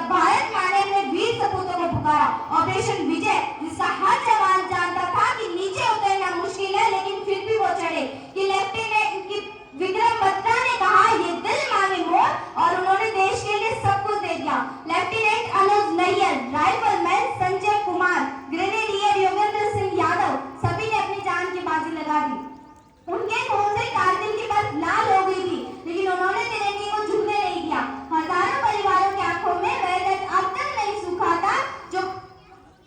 तब भारत माँ ने अपने वीर सपूतों को पुकारा। ऑपरेशन विजय, जिसका हर जवान जानता था कि नीचे उतरना मुश्किल है, लेकिन फिर भी वो चढ़े। कि लेफ्टिनेंट की विक्रम बत्रा ने कहा, ये दिल मांगे मोर, और उन्होंने देश के लिए सब कुछ दे दिया। लेफ्टिनेंट अनुज नैयर, राइफलमैन संजय कुमार, ग्रेनेडियर योगेंद्र सिंह यादव, सभी ने अपनी जान की बाजी लगा दी। उनके खून से कारगिल की बस लाल हो गई थी, लेकिन उन्होंने तिरंगे को झुकने नहीं दिया। हजारों परिवारों की आंखों में वह दर्द अब तक नहीं सूखा था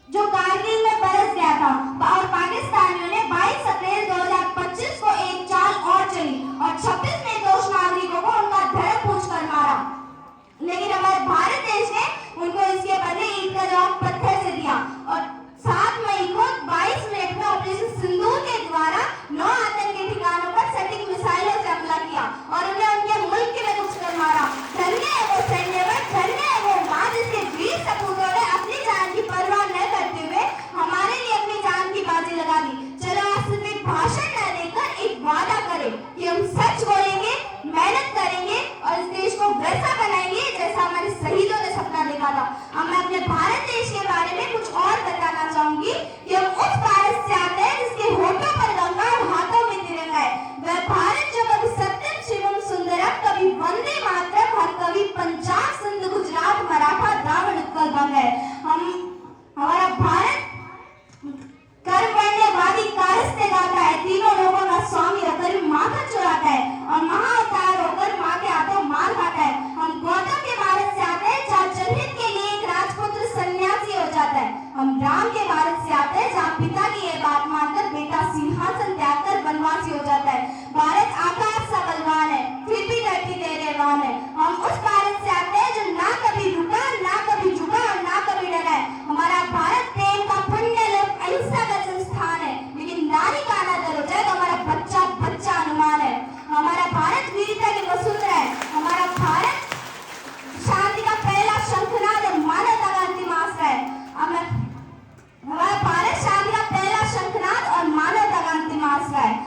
जो कारगिल में बरस गया था। और पाकिस्तानियों ने 22 अप्रैल 2025 को एक चाल और चली और 26 निर्दोष नागरिकों को उनका धर्म पूछकर मारा। लेकिन हमारे भारत देश ने उनको इसके बदले ईद का जवाब पत्थर से दिया और 7 मई को 22 मिनट में ऑपरेशन सिंदूर के द्वारा 9 आतंकी ठिकानों पर सटीक मिसाइलों से हमला किया और उन्हें उनके मुल्क में घुसकर मारा। धन्य है वो सैन्यबल, धन्य है वो मां, जिसके वीर सपूतों ने अपनी जान की परवाह न करते हुए हमारे लिए अपनी जान की बाजी लगा दी। चलो आज सिर्फ एक भाषण न देकर एक वादा करें कि हम सच बोलेंगे, मेहनत करेंगे और इस देश को वैसा बनाएंगे जैसा हमारे शहीदों ने सपना देखा था। अब मैं अपने भारत देश के बारे में कुछ और बताना चाहूंगी कि हम उस भारत से आते हैं जिसके होठों पर गंगा और हाथों में तिरंगा है। वह भारत जो कभी सत्यम शिवम सुंदरम, कभी वंदे मातरम और कभी पंजाब सिंध गुजरात मराठा द्राविड़ उत्कल बंग है। हमारा भारत कर्मण्यवादी कारस्ते गाता है, तीनों लोगों का स्वामी होकर माथा चुराता है और महाअवतार होकर माँ के हाथों मार खाता है। हम गौतम के भारत से आते हैं जहाँ जनहित के लिए एक राजपुत्र सन्यासी हो जाता है। हम राम के